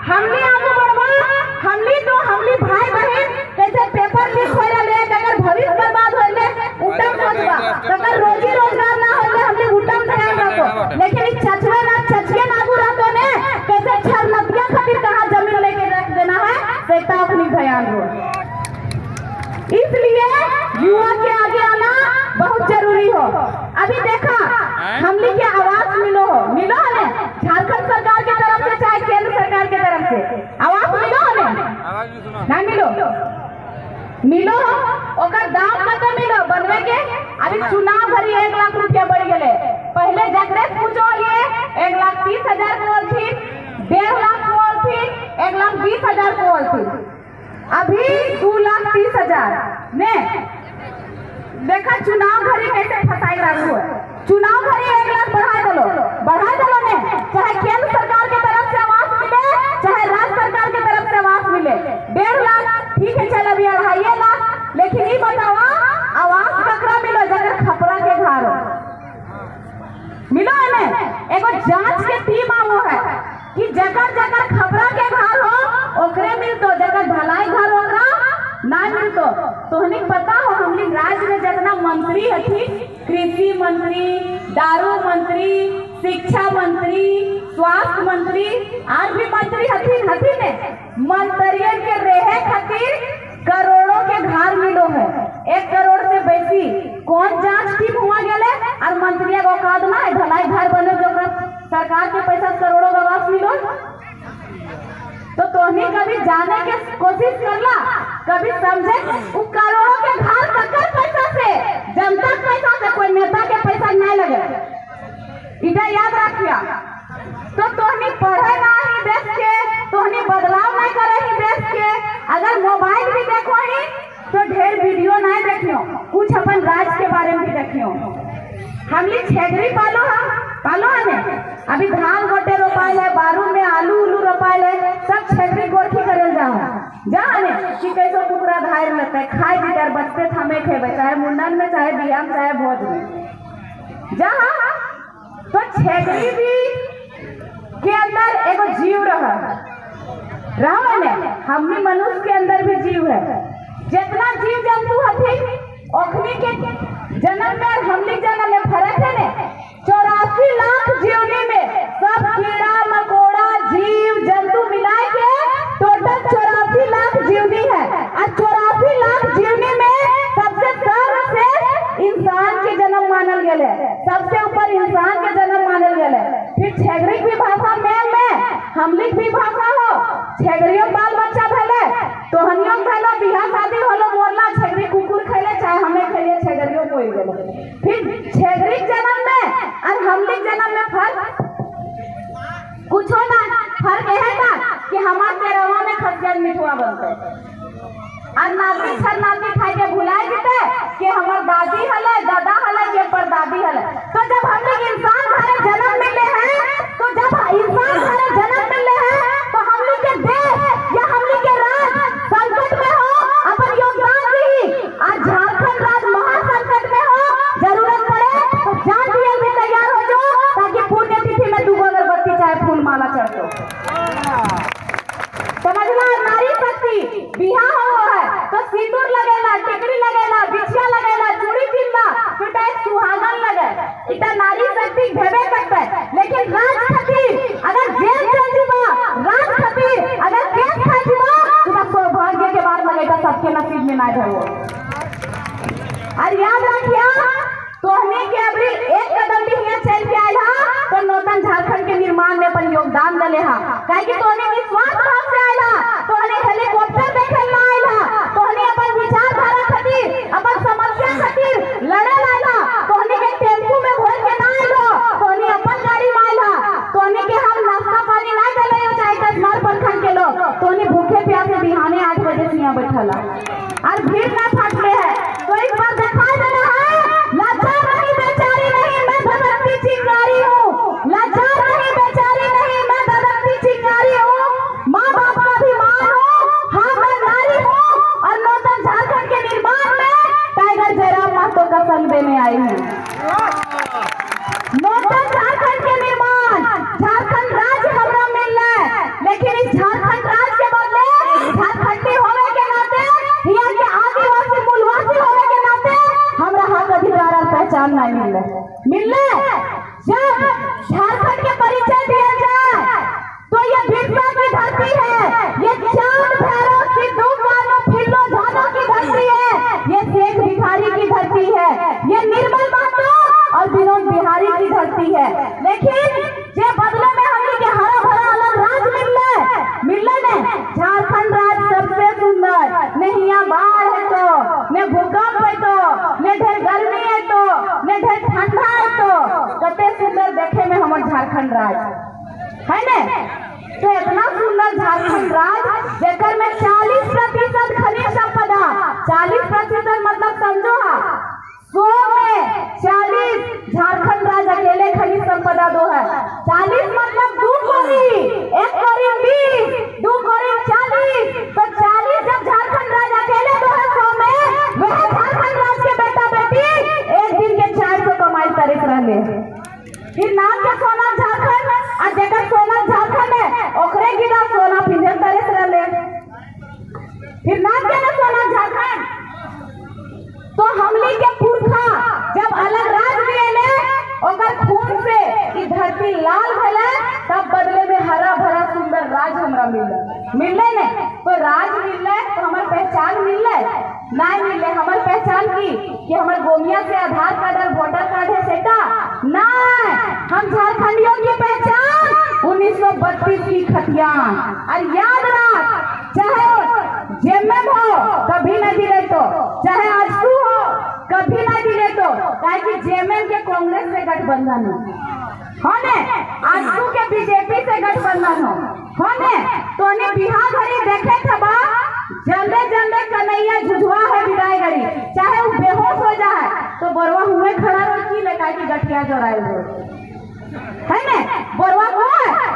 हमने आगे बढ़वा, हमली भाई बहन कैसे पेपर लीक हो ले, अगर भविष्य बर्बाद हो ले उठम सोचवा, अगर रोजी रोजगार ना हो ले हमने उठम ध्यान रखो। लेकिन इस छछिए नागू रहतो ने कैसे छरनतिया खातिर कहाँ जमीन लेके रख देना है सेता अपनी ध्यान हो। इसलिए युवा के आगे आना बहुत जरूरी हो। अभी देखा हमली के आवाज मिलो ने झारखंड सरकार के तरफ से चाहे केंद्र सरकार के तरफ से आवाज मिलो ने नहीं मिलो ओकर दाम कते मिलो बनवे के। अभी चुनाव भरी 1 लाख रुपया बढ़ गए। पहले जगरे पूछो ये 1,30,000 बोल थी, 1.5 लाख बोल थी, 1,20,000 बोल थी, अभी 2,30,000 ने देखा। चुनाव घड़ी कैसे फसाई लागू है। चुनाव घड़ी 1 लाख बढ़ा दलो ने, चाहे केंद्र सरकार की तरफ से आवास मिले चाहे राज्य सरकार की तरफ से आवास मिले। 1.5 लाख ठीक है, चल अभी 2.5 लाख। लेकिन ये बतावा आवास ककरा मिलो जगह खपरा के घर हो मिलो ने। एगो जांच के टीम आवो है कि जगह खपरा के घर हो ओकरे मिलतो, जगह ढलाई घर ओकरा ना मिलतो। तोहनी पता हो हमनी राज्य में जितना मंत्री हथी, कृषि मंत्री, दारू मंत्री, शिक्षा मंत्री, स्वास्थ्य मंत्री और भी मंत्री हथी ने मंत्रियन के रहे खातिर करोड़ों के घर मिलो है। 1 करोड़ से बेसी कौन जांच टीम हुआ गेले और मंत्रिया को औकात ना है ढलाई घर बने जो सरकार के पैसा करोड़ों का आवास मिलो। तो तोहनी कभी जाने की कोशिश करला, कभी समझे वो करोड़ों के घर ककर पैसा से, जनता के पैसा से, कोई नेता के पैसा नहीं लगे। इटा याद रखिया। तो तोहनी पढ़े ना ही देश के, तोहनी बदलाव नहीं करे ही देश के। अगर मोबाइल भी देखो ही तो ढेर वीडियो नहीं देखियो, कुछ अपन राज्य के बारे में भी देखियो। हमली छेगरी पालो है ने। अभी धान गोटे रोपाइल है, बारू में आलू उलू रोपाइल है, सब छेगरी गोरखी करल जा ने कि कैसो कुकरा धार लेते खाए जिधर बचते थमे खेबे, चाहे मुंडन में चाहे बियाह में चाहे भोज में जहाँ। तो छेगरी भी के अंदर एगो जीव रहा ने, हमनी मनुष्य के अंदर भी जीव है। जितना जीव जंतु हथी ओखनी के जन्म में हमनी जन्म में फर्क है ने। 84 लाख जीवनी में सब कीड़ा मकोड़ा जीव जंतु मिला के टोटल 84 लाख जीवनी है। और 84 लाख जीवनी में सबसे सर्वश्रेष्ठ इंसान के जन्म मानल गए, सबसे ऊपर इंसान के जन्म मानल गए। फिर छेगरी भी भाषा में हमलिक भी भाषा हो, छेगरियों बाल बच्चा भले तोहनियों भलो बियाह शादी होलो मोरला छेगरी कुकुर खेले चाहे हमें खेले छेगरियों कोई गए। फिर छेगरी जन्म में और हमलिक जन्म में फर्क कुछ ना, फर्क यह था कि हमारे तेरहवा में खसजल मिठुआ बनते और नाती छरनाती खाई के भुलाए जीते कि हमार दादी हले दादा हले के परदादी हले। तो जब हम लोग इंसान घरे जन्म मिले हैं, तो जब इंसान घरे जन्म मिले हैं तो हम लोग के देश या हम लोग के राज्य संकट में हो अपन योगदान दी। आज झारखंड राज्य महासंकट में हो, जरूरत पड़े तो जान दिए भी तैयार हो जाओ ताकि पुण्यतिथि में 2 अगरबत्ती चाहे फूल माला चढ़ दो। समझला? नारी शक्ति बिहार हो है तो सिंदूर लगेला, टिकरी लगेला, बिछिया लगेला, चूड़ी पिनला, फिर एक सुहागन लगे, इतना नारी शक्ति भेबे करते। लेकिन राज खातिर अगर जेल चल जीवा, राज खातिर अगर केस खा जीवा तो सौभाग्य के बाद लगेगा सबके नसीब में ना धरो। और याद रखिया तोहनी के अभी 1 कदम भी यहाँ चल के आयल हा तो नूतन झारखंड के निर्माण में अपन योगदान दले हा। काहे कि तोहनी विश्वास भाव से आयल हा, तोहनी हेलीकॉप्टर देखे ना आयल हा, तोहनी अपन विचारधारा खातिर अपन समस्या खातिर लड़े आयल हा, तोहनी के टेम्पू में भर के ना आयल हो, तोहनी अपन गाड़ी में आयल हा। तोहनी के हम नाश्ता पानी ना दले हो चाहे 10 मार पंखन के लोग, तोहनी भूखे प्यासे बिहाने 8 बजे से यहाँ बैठला और भीड़ ना फाटले है। तो इस बार दिखा देना है लाचार नहीं बेचारी नहीं मैं धधकती चिंगारी हूँ, लाचार नहीं बेचारी नहीं मैं धधकती चिंगारी हूँ, माँ बाप का अभिमान हूँ, हाँ मैं नारी हूँ। और नूतन झारखंड के निर्माण में टाइगर जयराम महतो का संग देने आई हूँ। नूतन झारखंड के निर्माण झारखंड राज्य हमरा मिलना है, लेकिन इस झारखंड झारखंड राज है ने। तो इतना सुंदर झारखंड राज जेकर में 40% खनिज संपदा, 40% मतलब समझो 100 में 40 झारखंड राज अकेले खनिज संपदा दो है। 40 मतलब 2 कोरी, 1 कोरी 20, 2 कोरी 40, तो 40 जब झारखंड राज अकेले दो है 100 में, वह झारखंड राज के बेटा बेटी एक दिन के 400 कमाई तारीख रहे। फिर नाम के सोना झारखंड और जेकर सोना झारखंड है ओकरे गिरा सोना फिर तारीख रहे। फिर नाम के ना सोना झारखंड। तो हमली के पुरखा जब अलग राज दिए ओकर खून से कि धरती लाल भले, तब बदले में हरा भरा सुंदर राज हमरा मिले ने। तो राज मिले तो हमार पहचान मिले नहीं मिले। हमार पहचान की कि हमार गोमिया से आधार कार्ड और वोटर कार्ड है सेटा नहीं। हम झारखंडियों की पहचान 1932 की खतियान। और याद रख, चाहे जेएमएम हो कभी नहीं दिले तो, चाहे आजसू हो कभी नहीं दिले तो, काहे कि जेएमएम के कांग्रेस से गठबंधन हो ने, आजसू के बीजेपी से गठबंधन हो ने। तो ने बिहार घड़ी देखे थबा जल्दे जल्दे कन्हैया झुझुआ है विदाई घड़ी, चाहे वो बेहोश हो जाए तो बरवा हुए खड़ा रह की ले काहे कि गठिया जोराइल है ने। बरवा को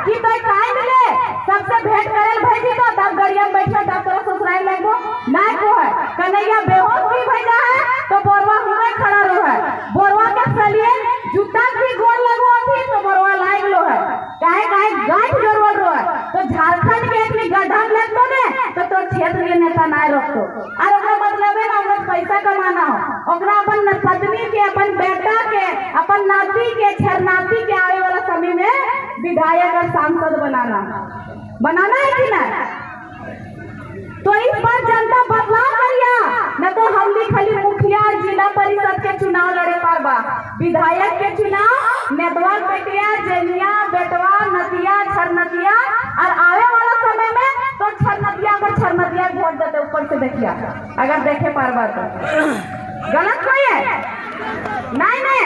कि तो कांद ले सबसे भेंट करल भेजी तो तब गड़िया में बैठे तब तोरा ससुराल लगो नहीं को है। कन्हैया बेहोश भी भेजा है तो बरवा हुए खड़ा रहो है। बरवा के सलिए जूता भी गोड़ लगो थी तो बरवा लाग लो है, काहे काहे गांठ जरूर रो है। तो झारखंड के एक गड्ढा ले तो ने तो क्षेत्र के नेता ना रखतो। और ओकरा मतलब है ना ओकरा पैसा कमाना हो, ओकरा अपन पत्नी के, अपन बेटा के, अपन नाती के, छरनाती के आने वाला समय में विधायक और सांसद बनाना है कि ना। तो इस बार जनता बदलाव करिया न तो हम खाली मुखिया जिला परिषद के चुनाव लड़े पारबा, विधायक के चुनाव नेतवा बेटिया जनिया बेटवा नतिया छरनतिया। और आने वाला समय में तो छरनतिया पर छरनतिया वोट देते ऊपर से देखिया, अगर देखे पारबा तो गलत कोई है नहीं।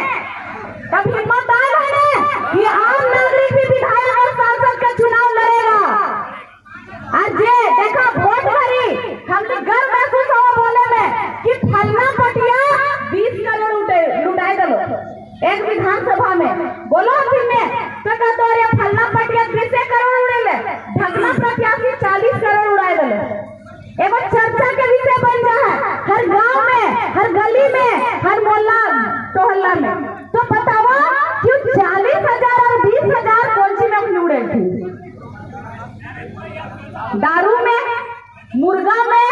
तब हिम्मत आए है कि आम नागरिक भी विधायक और सांसद का चुनाव लड़ेगा। आज ये देखा वोट भरी हम तो गर्व महसूस हुआ बोले में कि फलना पटिया 20 करोड़ लुटाए दलो एक विधानसभा में। बोलो दिन में तो कहते अरे फलना पटिया 30 करोड़ उड़े ले, ढकना प्रत्याशी 40 करोड़ उड़ाए दलो। एगो चर्चा के विषय बन जाए हर गांव में, हर गली में, हर मोहल्ला टोहल्ला में। तो बतावा क्यों 40,000 और 20,000 कौन सी में उड़े थी? दारू में, मुर्गा में।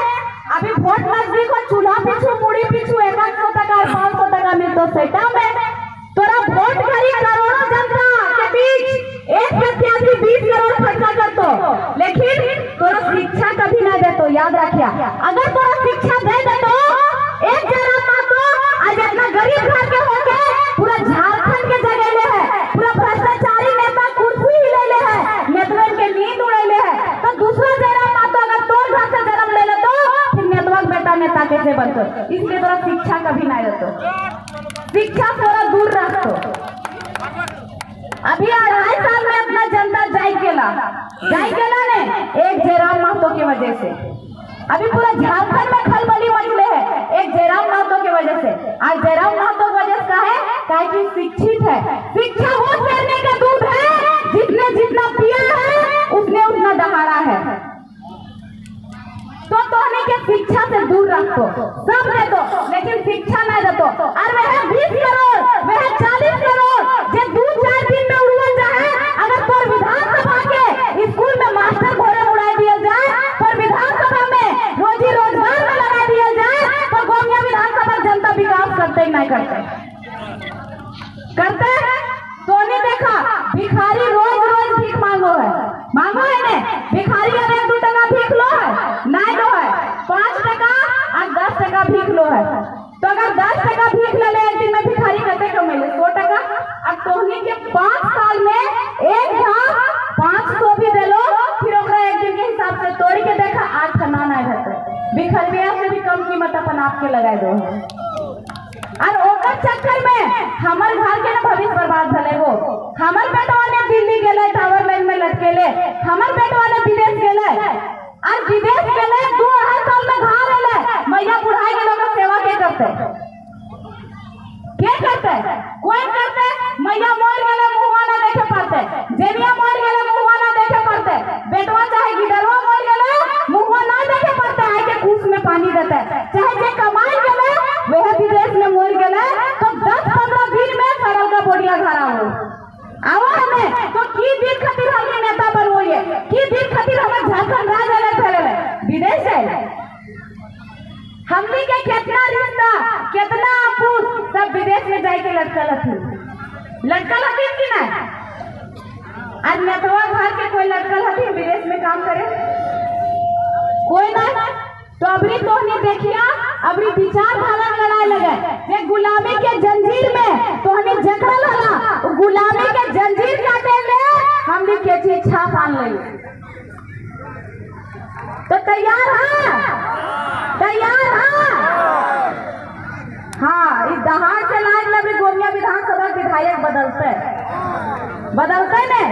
अभी वोट नजदीक हो, चूल्हा पीछू मुड़ी पीछू 100 टका और 500 टका मिलता सेटा में। तोरा वोट करी करोड़ों जनता के बीच एक प्रत्याशी 20 करोड़ खर्चा करतो, लेकिन तोरा शिक्षा कभी ना देतो। याद रखिया, अगर तोरा शिक्षा दे देतो एक जरा मातो आज इतना गरीब घर के होके पूरा झारखंड के जगह ले है, पूरा भ्रष्टाचारी नेता कुर्सी ले ले है, नेतवन के नींद उड़ेले है। तो दूसरा जरा मातो अगर तोर घर से जन्म ले ले तो फिर नेतवन बेटा नेता कैसे बनतो? इसलिए तोरा शिक्षा कभी ना देतो, शिक्षा थोड़ा दूर रखो। अभी 2.5 साल में अपना जनता जाई गेला ने एक जयराम महतो की वजह से। अभी पूरा झारखंड में खलबली मचले है एक जयराम महतो की वजह से। आज जयराम महतो की वजह से है काहे कि शिक्षित है। शिक्षा वो शेरनी का दूध है, जिसने जितना पिया है उसने उतना दहाड़ा है। तो तोहने के शिक्षा से दूर रखो, सब दे दो लेकिन शिक्षा ना दे दो। और वह 20 करोड़ वह 40 करोड़ जे 2-4 दिन में उड़ल जाए। अगर तोर विधानसभा के स्कूल में मास्टर घोड़े उड़ा दिया जाए, तोर विधानसभा में रोजी रोजगार में लगा दिया जाए, तो गोमिया विधानसभा जनता विकास करते ही नहीं करते। तो नहीं देखा भिखारी रोज भीख मांगो है ने। भिखारी अगर 2 टका भीख लो है नहीं लो है, 5 टका और 10 टका भीख लो है। तो अगर 10 टका भीख ले एक दिन में भिखारी कते कमेले 100 टका। अब तोहनी के 5 साल में एक घास 500 भी दे लो, फिर ओकरा एक दिन के हिसाब से तोड़ के देखा 8 खाना नहीं रहते। भिखरिया से भी कम कीमत अपन आपके लगाए दो। और ओकर चक्कर में हमार घर के ना भविष्य बर्बाद भले हो। हमार बेटवा ने हमर बेटवा ने विदेश गेले और विदेश गेले 2-2.5 साल में घर आले, मैया बुढ़ाई के लोग सेवा के करते कोई करते, मैया मर गेले मुंहवा ना देखे पड़ते, जेबिया मर गेले मुंहवा ना देखे पड़ते, बेटवा चाहे गिडरवा मर गेले मुंहवा ना देखे पड़ते, आए के खूस में पानी देते, चाहे जे कमाई गेले वह विदेश में मर गेले तो 10-15 दिन में सरल का बोडिया घर आओ हमें तो की दिन खातिर हमने नेता बनवोए, की दिन खातिर हमें झारखंड राज्य अलग फैले विदेश है। हमने के कितना रिश्ता कितना आपूस सब विदेश में जाके लटकल हथी कि ना। आज नेतवा घर के कोई लटकल हथी विदेश में काम करे कोई ना। तो अबरी तो नहीं देखिया अबरी विचारधारा लड़ाई लगे ये गुलामी के जंजीर में तो हमें जकड़ल हला गुलामी के जंजीर काटे में हमने के चीज छाप आन लई। तो तैयार हाँ इस दहाड़ से लाज लबी गोमिया विधानसभा विधायक बदलते ने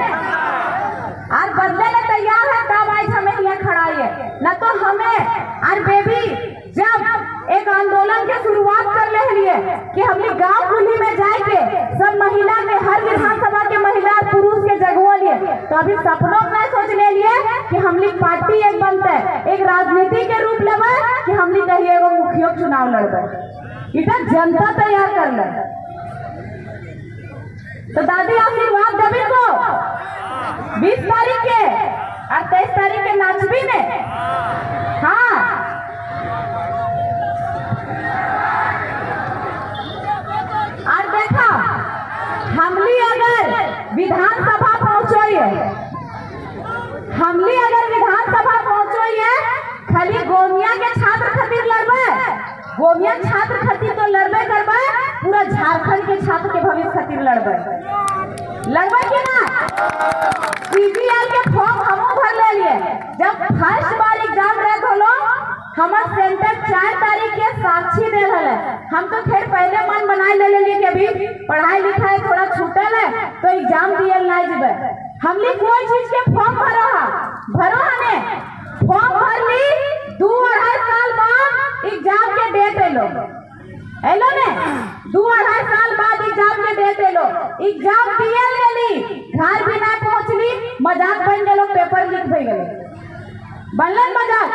आज बदले में तैयार है तब आज हमें यहाँ खड़ा है न तो हमें और बेबी जब एक आंदोलन की शुरुआत कर ले लिए कि हमने गांव गुली में जाके सब महिला के हर विधानसभा के महिला पुरुष के जगह लिए तो अभी सपनों में सोच ले लिए कि हमने पार्टी एक बनते एक राजनीति के रूप लेवे कि हमने कहिए एगो मुखिया चुनाव लड़बे इतना जनता तैयार कर ले। तो दादी आशीर्वाद देवी को 20 तारीख के और 23 तारीख के नाचबी ने हाँ और देखा हमली अगर विधानसभा पहुंचोइए खाली गोमिया के छात्र खातिर लड़बे गोमिया छात्र खातिर तो लड़बे करबे पूरा झारखंड के छात्र के भविष्य खातिर लड़बे कि ना। सीजीएल के फॉर्म हमहू भर ले लिए जब फर्स्ट बार एग्जाम रहे होलो हमार सेंटर 4 तारीख के साक्षी दे रहे हम तो खैर पहले मन बनाए ले लिए कि अभी पढ़ाई लिखाई थोड़ा छूटल है तो एग्जाम दिए ना जीबे हमने कोई चीज के फॉर्म भरो हमें फॉर्म भर ली 2-2.5 साल बाद एग्जाम के डेट एलो ने 2-2.5 साल बाद एग्जाम के डेट एलो एग्जाम दिए लेली घर भी ना पहुंचली मजाक बन गेलो पेपर लीक हो गेले बनलन मजाक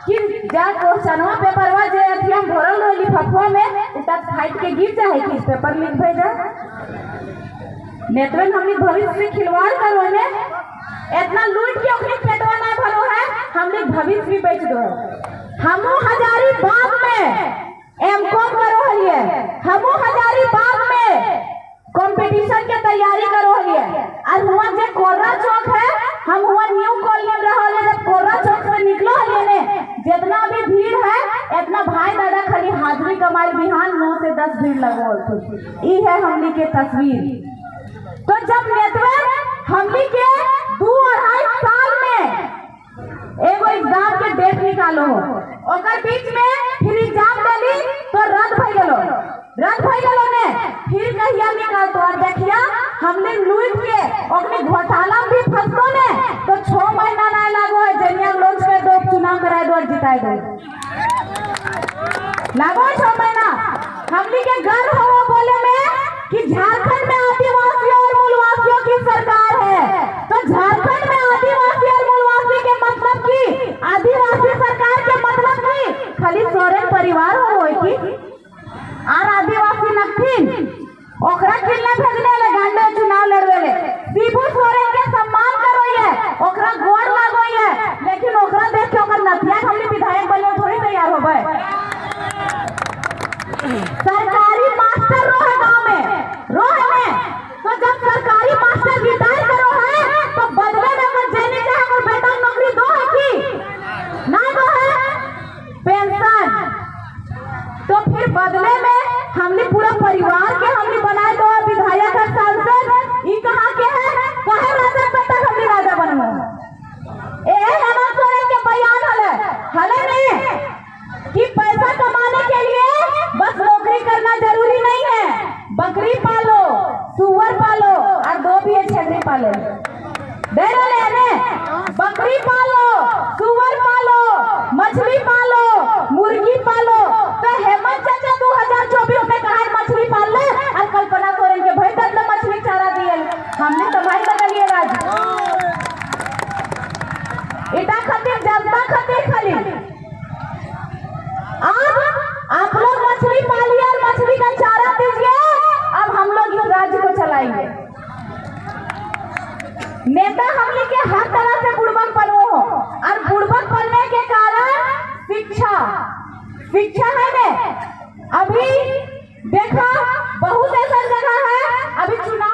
कि जा क्वेश्चनवा पेपरवा जे अथियम भरल रहली फफवा में उता फाइट के गिर जाए कि पेपर लीक हो जाए नेतवन हमने भविष्य से खिलवाड़ करो ने इतना लूट के अपने पेटवा ना भरो है हमने भविष्य भी बेच दो हमू हजारीबाग में एमकॉम करो हलिए हमू हजारीबाग में कंपटीशन के तैयारी करो हलिए और हुआ जे कोर्रा चौक है हम हुआ न्यू कॉलोनी में रहले जब कोर्रा चौक से निकलो हलिए ने जितना भी भीड़ है इतना भाई दादा खाली हाजिरी कमाई बिहान 9 से 10 भीड़ लगो ई है हमनी के तस्वीर। तो जब नेतवन हमनी के 2-2.5 साल में एगो एग्जाम के डेट निकालो हो ओकर बीच में फिर एग्जाम देली तो रद्द भई गेलो ने फिर कहिया निकाल तो और देखिया हमने लूट के ओकरे घोटाला भी फंसतो ने तो 6 महीना ना लागो है जनिया लोग के दो चुनाव कराए दो और जिताए दो लागो 6 महीना हमनी के गर्व हो बोले में कि झारखंड में आदिवासियों और मूलवासियों की सरकार है। तो झारखंड में आदिवासी और मूलवासी के मतलब की आदिवासी सरकार के मतलब की खाली सोरेन परिवार हो की और आदिवासी नखीन ओकरा किल्ला भेजने ले गांडे चुनाव लड़वेले शिबू सोरेन के सम्मान करोइए ओकरा गोड़ लागोइए लेकिन ओकरा देख के ओकर नथिया हमनी विधायक बने थोड़ी तैयार होबे। सरकारी मास्टर रोहे गांव में तो जब सरकारी मास्टर रिटायर करो है तो बदले में अगर देने चाहे अगर बेटा नौकरी दो है कि ना दो है पेंशन तो फिर बदले में हमने पूरा परिवार के हमने बनाए दो विधायक और सांसद ई कहां के है काहे राजा बेटा हमने राजा बनवा ए हेमंत सोरेन के बयान हले नहीं कि पैसा कमाने के लिए बस नौकरी करना जरूरी नहीं है बकरी पालो सुअर पालो और 2 भी छेड़ी पाले दे रहे हैं बकरी पालो, सुअर पालो, मछली पालो, मुर्गी पालो। तो हेमंत चाचा 2024 में कहा मछली पाल ले और कल्पना सोरेन के भाई दर्द मछली चारा दिए। हमने तो भाई बदलिए राज इटा खातिर जनता खातिर खाली। अब आप लोग मछली पालिए और मछली का चारा दीजिए। अब हम लोग इस राज्य को चलाएंगे। नेता हमने के हर तरह से बुड़बक बनो हो और बुड़बक बनने के कारण शिक्षा है ने। अभी देखा बहुत ऐसा जगह है, अभी चुनाव